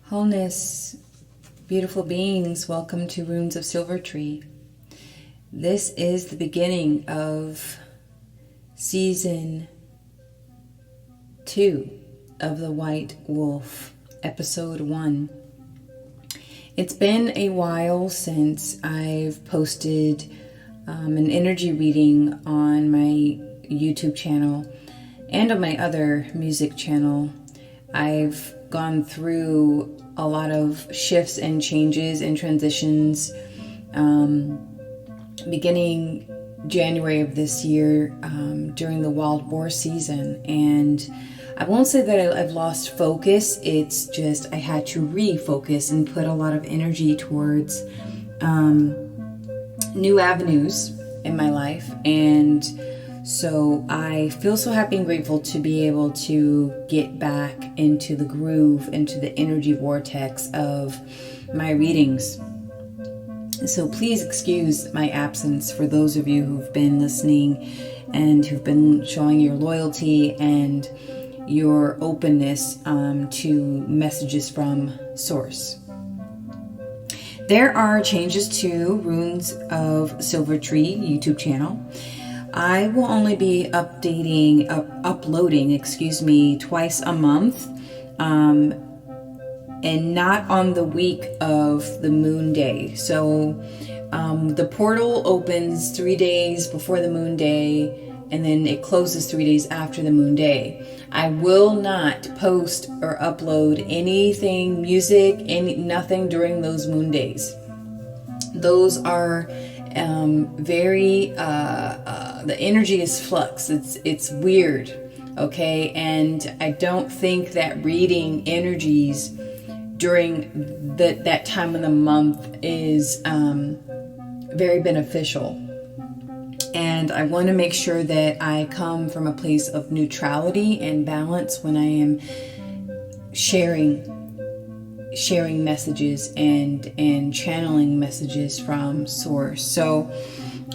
Wholeness, beautiful beings, welcome to Runes of Silvertree. This is the beginning of season 2 of The White Wolf, episode 1. It's been a while since I've posted an energy reading on my YouTube channel and on my other music channel. I've gone through a lot of shifts and changes and transitions beginning January of this year during the Wild Boar season, and I won't say that I've lost focus. It's just I had to refocus and put a lot of energy towards new avenues in my life. And so I feel so happy and grateful to be able to get back into the groove, into the energy vortex of my readings. So please excuse my absence for those of you who've been listening and who've been showing your loyalty and your openness to messages from Source. There are changes to Runes of Silvertree YouTube channel. I will only be uploading, twice a month, and not on the week of the moon day. So the portal opens 3 days before the moon day, and then it closes 3 days after the moon day. I will not post or upload anything, music, nothing during those moon days. Those are the energy is flux. It's weird, okay? And I don't think that reading energies during that time of the month is very beneficial. And I want to make sure that I come from a place of neutrality and balance when I am sharing messages and channeling messages from Source. So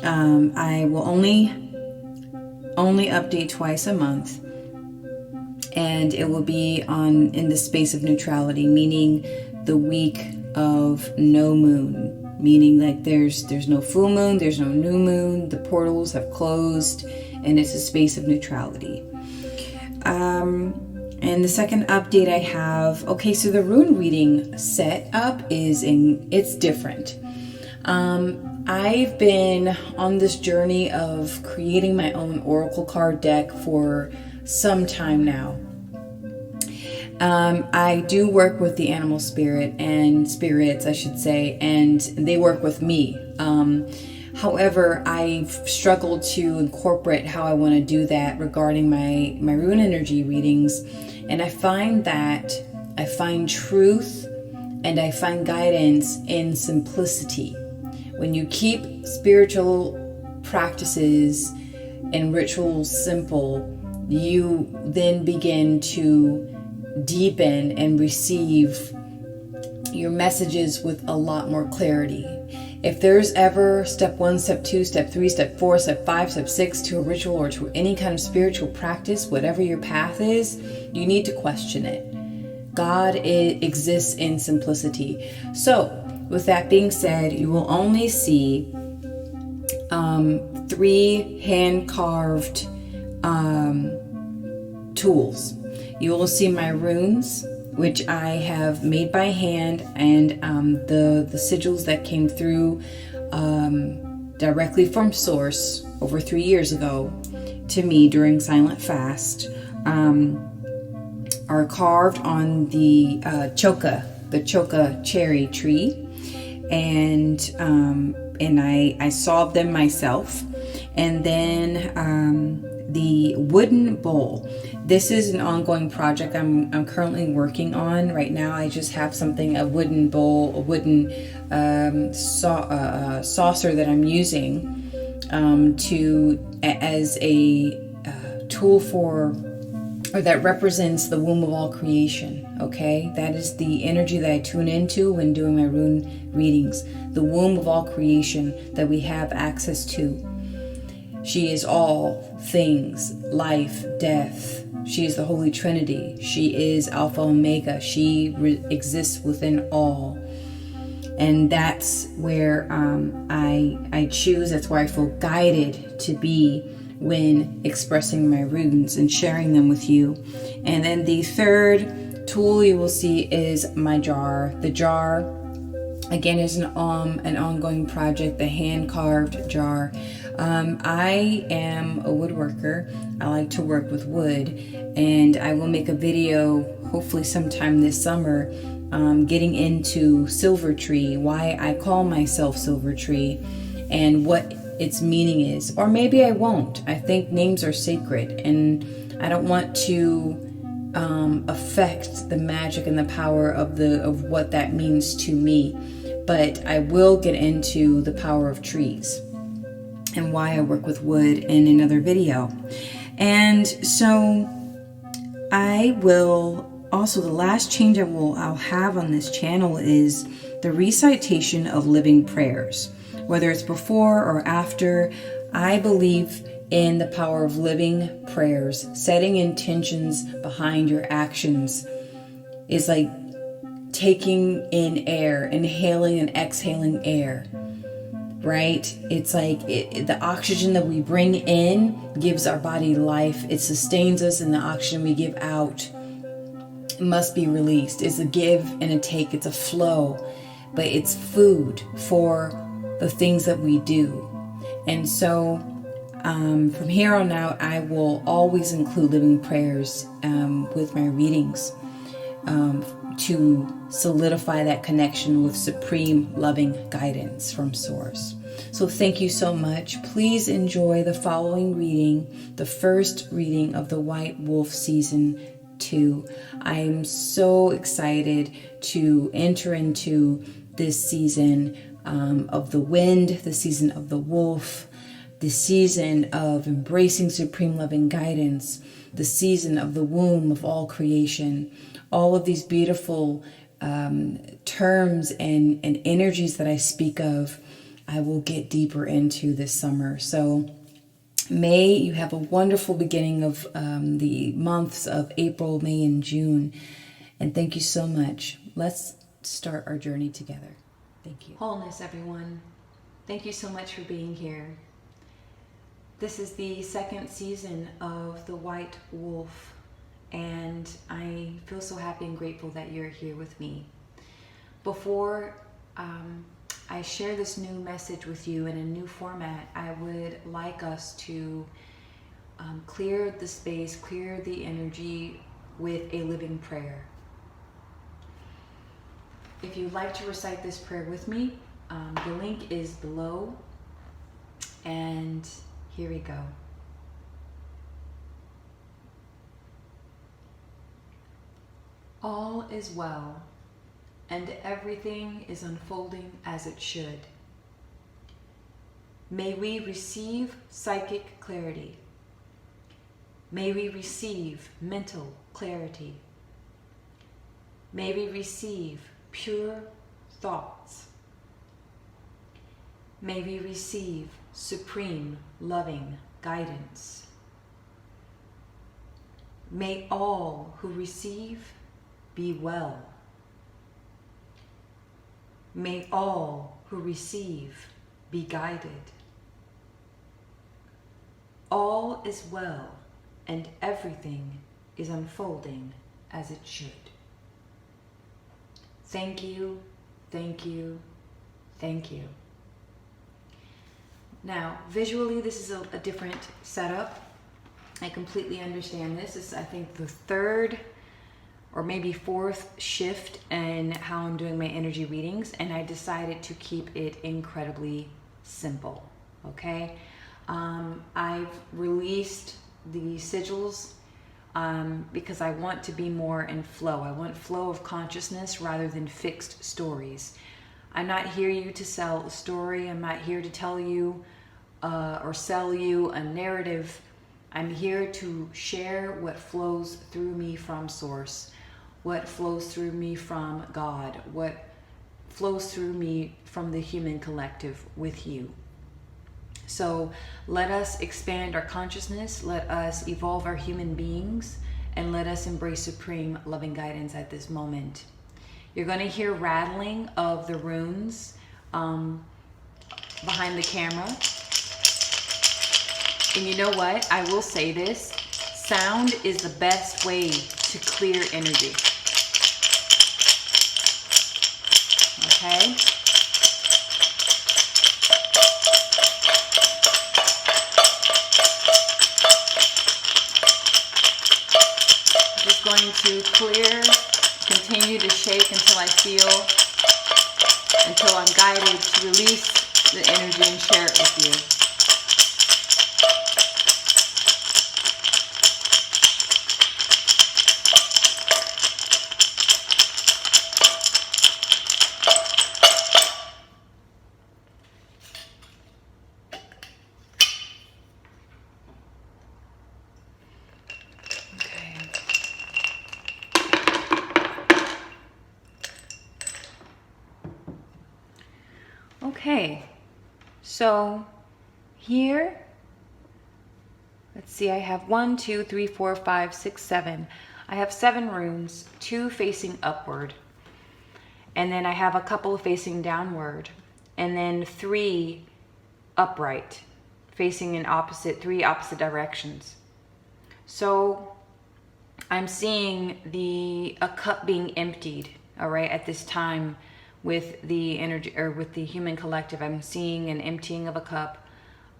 I will only update twice a month, and it will be in the space of neutrality, meaning the week of no moon, meaning like there's no full moon, there's no new moon, the portals have closed, and it's a space of neutrality. And the second update I have, so the rune reading setup it's different. I've been on this journey of creating my own oracle card deck for some time now. I do work with the animal spirits, I should say, and they work with me. However, I've struggled to incorporate how I want to do that regarding my rune energy readings. And I find truth and I find guidance in simplicity. When you keep spiritual practices and rituals simple, you then begin to deepen and receive your messages with a lot more clarity. If there's ever step 1, step 2, step 3, step 4, step 5, step 6 to a ritual or to any kind of spiritual practice, whatever your path is, you need to question it. God exists in simplicity. So, with that being said, you will only see 3 hand-carved tools. You will see my runes, which I have made by hand, and the sigils that came through directly from Source over 3 years ago to me during Silent Fast are carved on the choka cherry tree, and I sawed them myself. And then the wooden bowl. This is an ongoing project I'm currently working on right now. I just have a wooden bowl, a wooden saucer that I'm using as a tool that represents the womb of all creation. Okay, that is the energy that I tune into when doing my rune readings. The womb of all creation that we have access to. She is all things, life, death. She is the Holy Trinity. She is Alpha Omega. She exists within all. And that's where I choose, that's where I feel guided to be when expressing my runes and sharing them with you. And then the third tool you will see is my jar. The jar, again, is an ongoing project, the hand-carved jar. I am a woodworker. I like to work with wood, and I will make a video hopefully sometime this summer getting into Silvertree, why I call myself Silvertree, and what its meaning is. Or maybe I won't. I think names are sacred, and I don't want to affect the magic and the power of what that means to me. But I will get into the power of trees and why I work with wood in another video. And so I will also, the last change I'll have on this channel is the recitation of living prayers. Whether it's before or after, I believe in the power of living prayers. Setting intentions behind your actions is like taking in air, inhaling and exhaling air. Right? It's like the oxygen that we bring in gives our body life. It sustains us, and the oxygen we give out must be released. It's a give and a take. It's a flow, but it's food for the things that we do. And so from here on out, I will always include living prayers with my readings to solidify that connection with supreme loving guidance from Source. So thank you so much. Please enjoy the following reading, the first reading of the White Wolf Season 2. I'm so excited to enter into this season of the wind, the season of the wolf, the season of embracing supreme loving guidance, the season of the womb of all creation. All of these beautiful terms and energies that I speak of, I will get deeper into this summer. So may you have a wonderful beginning of the months of April, May, and June. And thank you so much. Let's start our journey together. Thank you. Wholeness, everyone. Thank you so much for being here. This is the second season of The White Wolf, and I feel so happy and grateful that you're here with me. Before I share this new message with you in a new format, I would like us to clear the space, clear the energy with a living prayer. If you'd like to recite this prayer with me, the link is below, and here we go. All is well, and everything is unfolding as it should. May we receive psychic clarity. May we receive mental clarity. May we receive pure thoughts. May we receive supreme loving guidance. May all who receive be well. May all who receive be guided. All is well, and everything is unfolding as it should. Thank you, thank you, thank you. Now, visually, this is a different setup. I completely understand this. This is, I think, the third or maybe fourth shift in how I'm doing my energy readings, and I decided to keep it incredibly simple, okay? I've released the sigils because I want to be more in flow. I want flow of consciousness rather than fixed stories. I'm not here to sell a story. I'm not here to tell you or sell you a narrative. I'm here to share what flows through me from Source, what flows through me from God, what flows through me from the human collective with you. So let us expand our consciousness, let us evolve our human beings, and let us embrace supreme loving guidance at this moment. You're going to hear rattling of the runes behind the camera. And you know what? I will say this. Sound is the best way to clear energy. Okay? Just going to clear, continue to shake until I'm guided to release the energy and share it with you. Okay, so here, let's see, I have 1, 2, 3, 4, 5, 6, 7. I have 7 runes, 2 facing upward. And then I have a couple facing downward. And then 3 upright, facing in 3 opposite directions. So I'm seeing a cup being emptied, all right, at this time. With the energy, or with the human collective, I'm seeing an emptying of a cup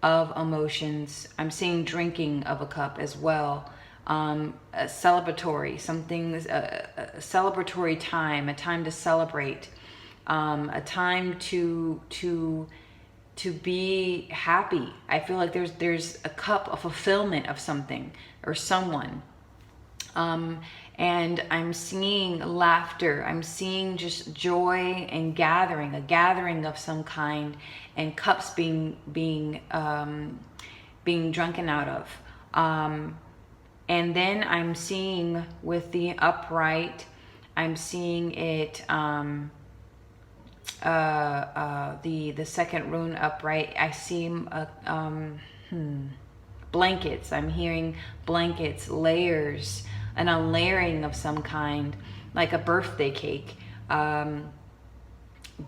of emotions. I'm seeing drinking of a cup as well. A celebratory, a celebratory time, a time to celebrate, a time to be happy. I feel like there's a cup of fulfillment of something or someone. And I'm seeing laughter. I'm seeing just joy and gathering, a gathering of some kind, and cups being drunken out of. And then I'm seeing with the upright, I'm seeing it the second rune upright. I see blankets. I'm hearing blankets, layers. An unlayering of some kind, like a birthday cake.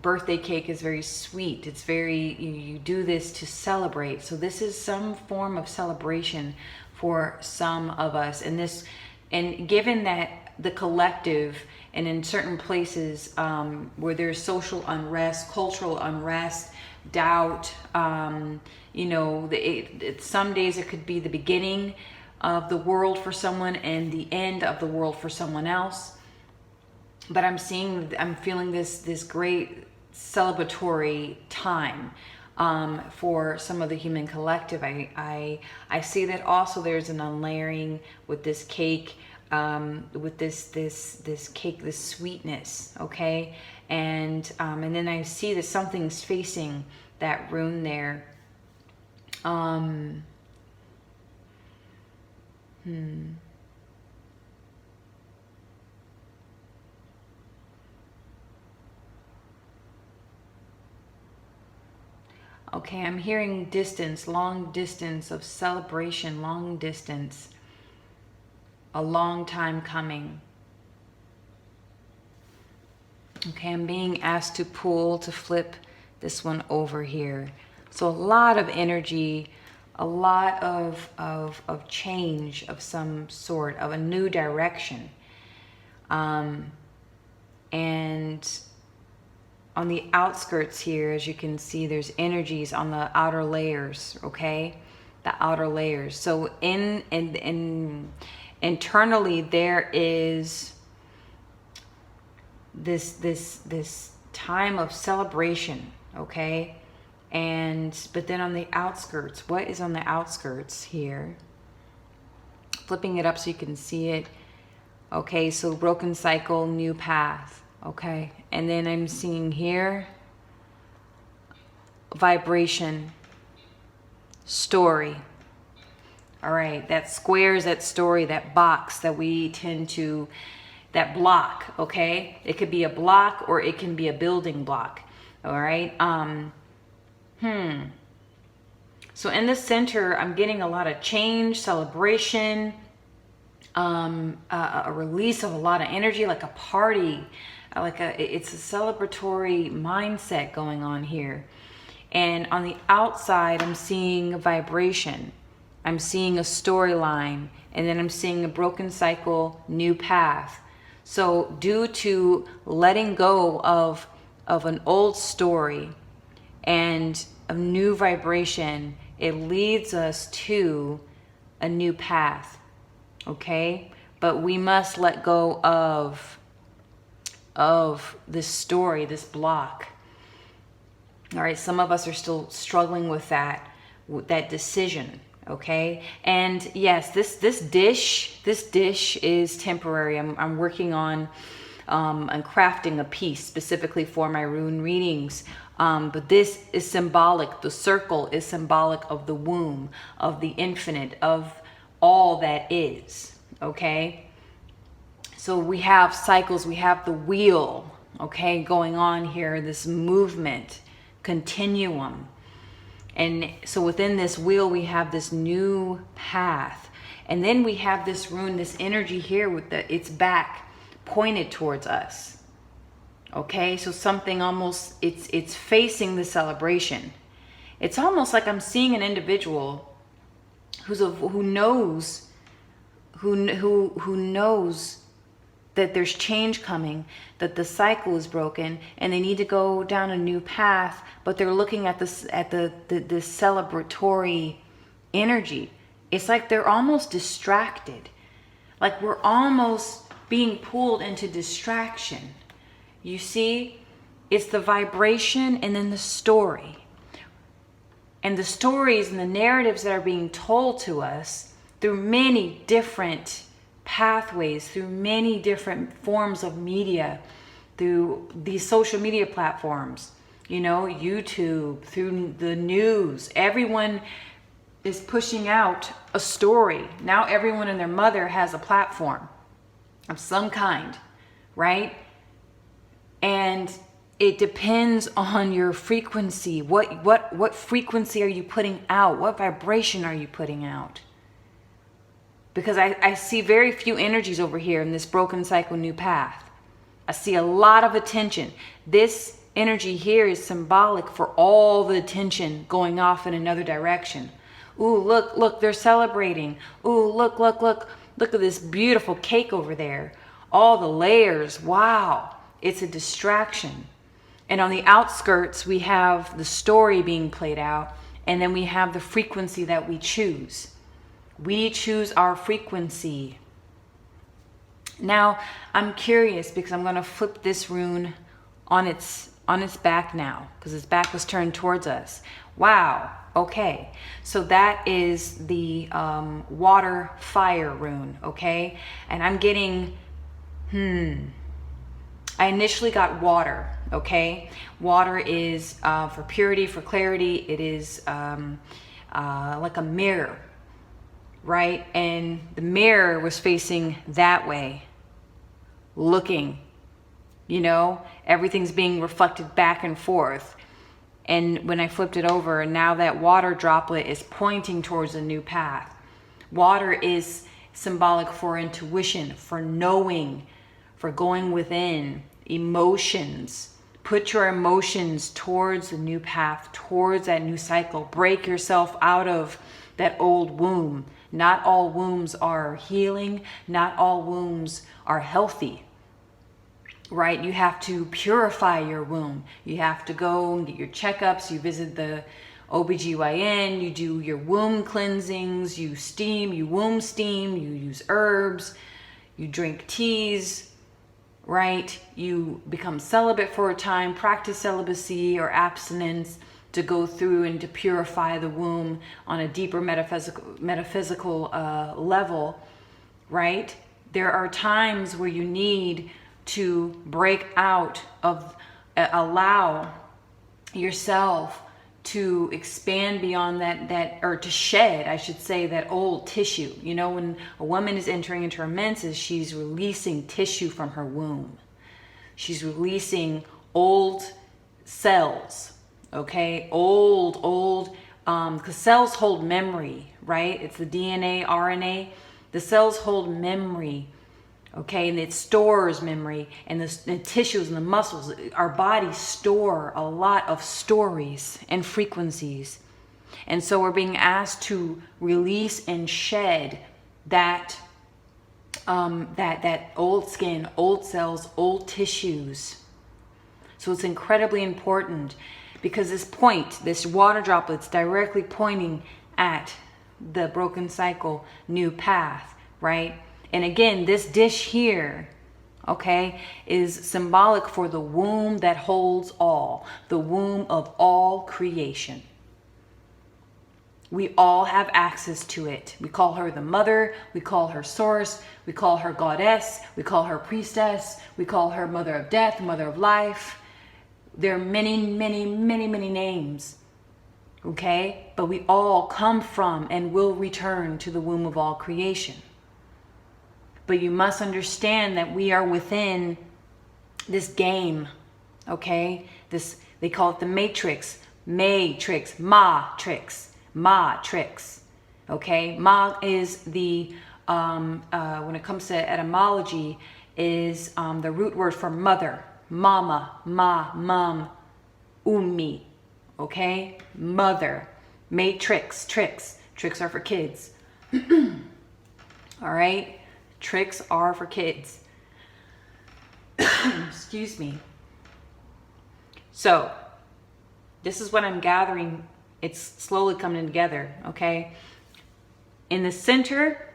Birthday cake is very sweet. It's very, you do this to celebrate. So this is some form of celebration for some of us. And given that the collective, and in certain places where there's social unrest, cultural unrest, doubt, some days it could be the beginning of the world for someone and the end of the world for someone else. But I'm feeling this great celebratory time for some of the human collective. I see that also there's an unlayering with this cake, with this cake, this sweetness, okay? And then I see that something's facing that rune there. Okay, I'm hearing distance, long distance of celebration, long distance, a long time coming. Okay, I'm being asked to flip this one over here. So a lot of energy, a lot of change of some sort, of a new direction. And on the outskirts here, as you can see, there's energies on the outer layers, okay? The outer layers. So internally there is this time of celebration, okay? But then on the outskirts, what is on the outskirts here? Flipping it up so you can see it. Okay, so broken cycle, new path. Okay, and then I'm seeing here vibration, story. All right, that squares, that story, that box that we tend to, that block, okay? It could be a block or it can be a building block, all right? So in the center, I'm getting a lot of change, celebration, a release of a lot of energy, like a party, it's a celebratory mindset going on here. And on the outside, I'm seeing a vibration. I'm seeing a storyline, and then I'm seeing a broken cycle, new path. So due to letting go of an old story and a new vibration, it leads us to a new path. Okay? But we must let go of this story, this block. All right, some of us are still struggling with that decision. Okay, and yes, this dish is temporary. I'm working on and crafting a piece specifically for my rune readings. But this is symbolic. The circle is symbolic of the womb, of the infinite, of all that is. Okay, so we have cycles. We have the wheel. Okay, going on here. This movement continuum. And so within this wheel, we have this new path. And then we have this rune, this energy here with its back pointed towards us. Okay, so something almost, it's facing the celebration. It's almost like I'm seeing an individual who knows that there's change coming, that the cycle is broken, and they need to go down a new path, but they're looking at the celebratory energy. It's like they're almost distracted. Like we're almost being pulled into distraction. You see, it's the vibration and then the story. And the stories and the narratives that are being told to us through many different pathways, through many different forms of media, through these social media platforms, YouTube, through the news. Everyone is pushing out a story. Now everyone and their mother has a platform of some kind, right? And it depends on your frequency. What frequency are you putting out? What vibration are you putting out? Because I see very few energies over here in this broken cycle new path. I see a lot of attention. This energy here is symbolic for all the attention going off in another direction. Ooh, look, they're celebrating. Ooh, look at this beautiful cake over there. All the layers, wow. It's a distraction. And on the outskirts, we have the story being played out, and then we have the frequency that we choose. We choose our frequency. Now, I'm curious because I'm going to flip this rune on its back now because its back was turned towards us. Wow. Okay. So that is the water fire rune. Okay. And I'm getting, I initially got water. Okay. Water is for purity, for clarity. It is like a mirror. Right? And the mirror was facing that way, looking, everything's being reflected back and forth. And when I flipped it over, now that water droplet is pointing towards a new path. Water is symbolic for intuition, for knowing, for going within, emotions. Put your emotions towards the new path, towards that new cycle. Break yourself out of that old womb. Not all wombs are healing. Not all wombs are healthy, right? You have to purify your womb. You have to go and get your checkups. You visit the OBGYN. You do your womb cleansings. You steam, you womb steam. You use herbs. You drink teas, right? You become celibate for a time, practice celibacy or abstinence to go through and to purify the womb on a deeper metaphysical level, right? There are times where you need to break out of, allow yourself to expand beyond that, or to shed, I should say, that old tissue. When a woman is entering into her menses, she's releasing tissue from her womb. She's releasing old cells. Okay, old because cells hold memory, right? It's the DNA, RNA. The cells hold memory, okay? And it stores memory, and the tissues and the muscles, our bodies store a lot of stories and frequencies. And so we're being asked to release and shed that that old skin, old cells, old tissues. So it's incredibly important, because this water droplet's directly pointing at the broken cycle, new path, right? And again, this dish here, okay, is symbolic for the womb that holds all, the womb of all creation. We all have access to it. We call her the mother, we call her source, we call her goddess, we call her priestess, we call her mother of death, mother of life. There are many, many, many, many names, okay? But we all come from and will return to the womb of all creation. But you must understand that we are within this game, okay? They call it the matrix, matrix, matrix, okay? Ma is the, when it comes to etymology, is the root word for mother. Mama, ma, mum, ummi, okay? Mother, matrix, tricks are for kids. All right? Tricks are for kids. Excuse me. So, this is what I'm gathering. It's slowly coming together, okay? In the center,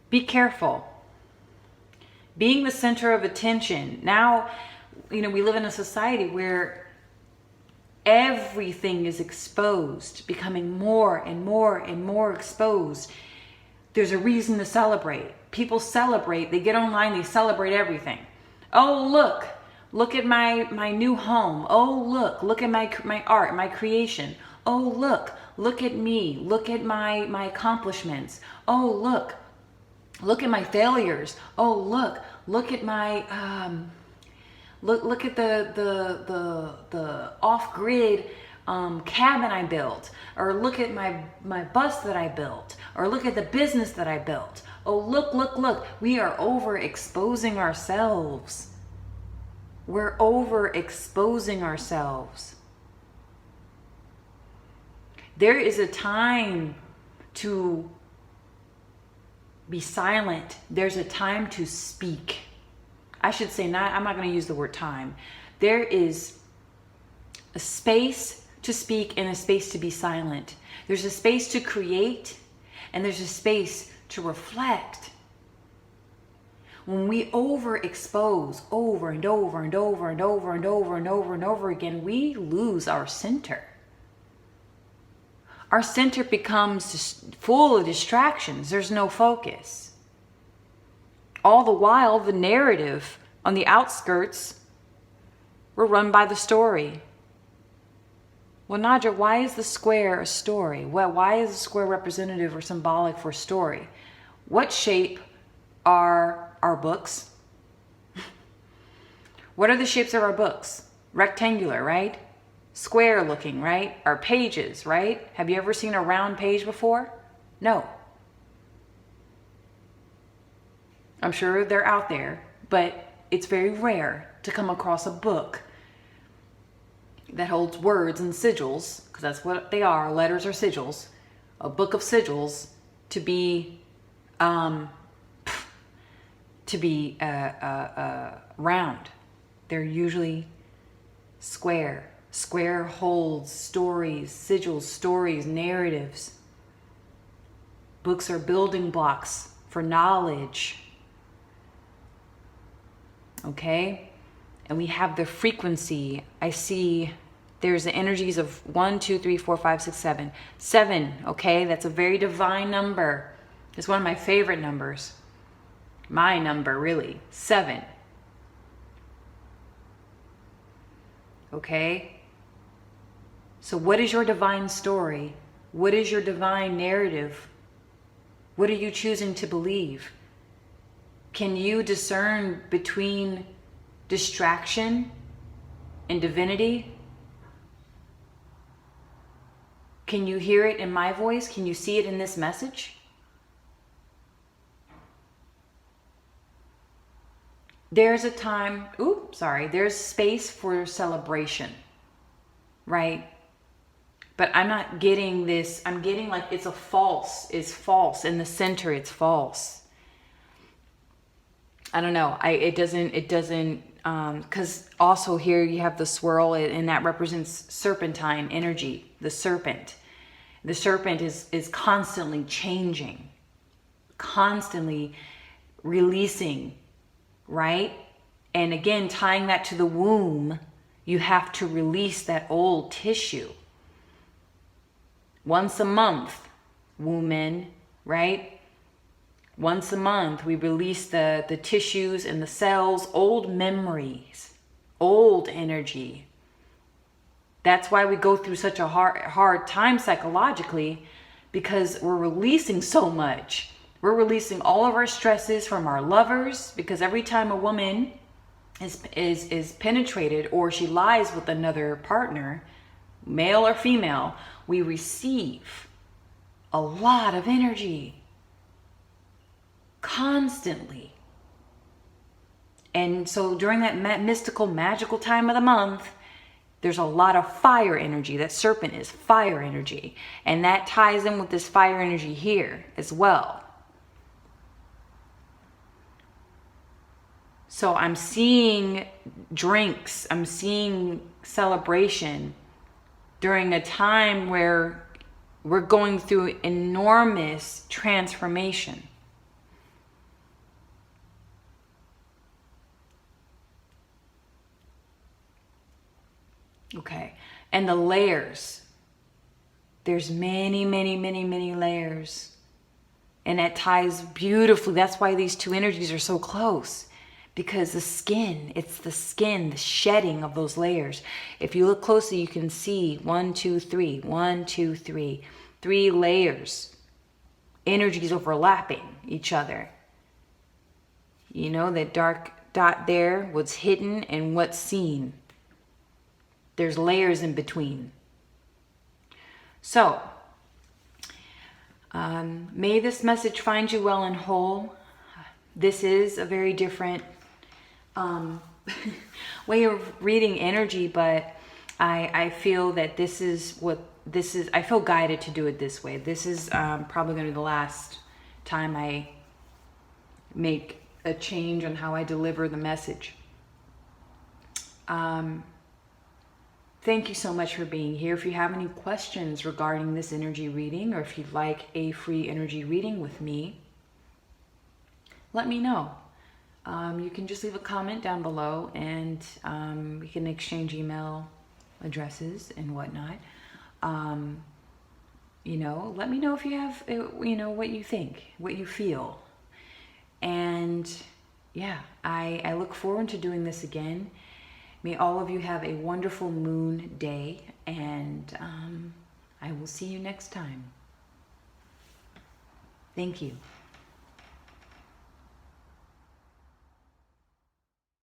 be careful. Being the center of attention. Now, we live in a society where everything is exposed, becoming more and more and more exposed. There's a reason to celebrate. People celebrate. They get online, they celebrate everything. Oh, look at my new home. Oh, look at my art, my creation. Oh, look at me. Look at my accomplishments. Oh, look at my failures. Oh, look at my look at the off-grid cabin I built, or look at my bus that I built, or look at the business that I built. Oh, look. We are overexposing ourselves. We're overexposing ourselves. There is a time to be silent. There's a time to speak. I should say I'm not going to use the word time. There is a space to speak and a space to be silent. There's a space to create and there's a space to reflect. When we overexpose over and over and over and over and over and over and over again, we lose our center. Our center becomes full of distractions. There's no focus. All the while, the narrative on the outskirts were run by the story. Well, Nadja, why is the square a story? Well, why is the square representative or symbolic for story? What shape are our books? What are the shapes of our books? Rectangular, right? Square looking, right? Our pages, right? Have you ever seen a round page before? No. I'm sure they're out there, but it's very rare to come across a book that holds words and sigils, because that's what they are. Letters are sigils. A book of sigils to be round. They're usually square. Square holds stories, sigils, stories, narratives. Books are building blocks for knowledge. Okay? And we have the frequency. I see there's the energies of 1, 2, 3, 4, 5, 6, 7. 7, okay? That's a very divine number. It's one of my favorite numbers. My number, really. 7. Okay? So what is your divine story? What is your divine narrative? What are you choosing to believe? Can you discern between distraction and divinity? Can you hear it in my voice? Can you see it in this message? There's a time, there's space for celebration, right? But I'm not getting this, I'm getting like it's false. In the center, it's false. I don't know. It doesn't, because also here you have the swirl, and that represents serpentine energy, the serpent. The serpent is constantly changing, constantly releasing, right? And again, tying that to the womb, you have to release that old tissue. Once a month, women, right? Once a month, we release the tissues and the cells, old memories, old energy. That's why we go through such a hard time psychologically, because we're releasing so much. We're releasing all of our stresses from our lovers, because every time a woman is penetrated or she lies with another partner, male or female, we receive a lot of energy constantly. And so during that mystical, magical time of the month, there's a lot of fire energy. That serpent is fire energy. And that ties in with this fire energy here as well. So I'm seeing drinks. I'm seeing celebration during a time where we're going through enormous transformation. Okay, and the layers. There's many, many, many, many layers. And that ties beautifully. That's why these two energies are so close. Because the skin, the shedding of those layers. If you look closely, you can see 1, 2, 3, 1, 2, 3. 3 layers. Energies overlapping each other. You know, that dark dot there, what's hidden and what's seen. There's layers in between. So, may this message find you well and whole. This is a very different way of reading energy, but I feel that I feel guided to do it this way. This is probably going to be the last time I make a change on how I deliver the message. Thank you so much for being here. If you have any questions regarding this energy reading, or if you'd like a free energy reading with me, let me know. You can just leave a comment down below, and we can exchange email addresses and whatnot. Let me know if you have, what you think, what you feel. And yeah, I look forward to doing this again. May all of you have a wonderful moon day, and I will see you next time. Thank you.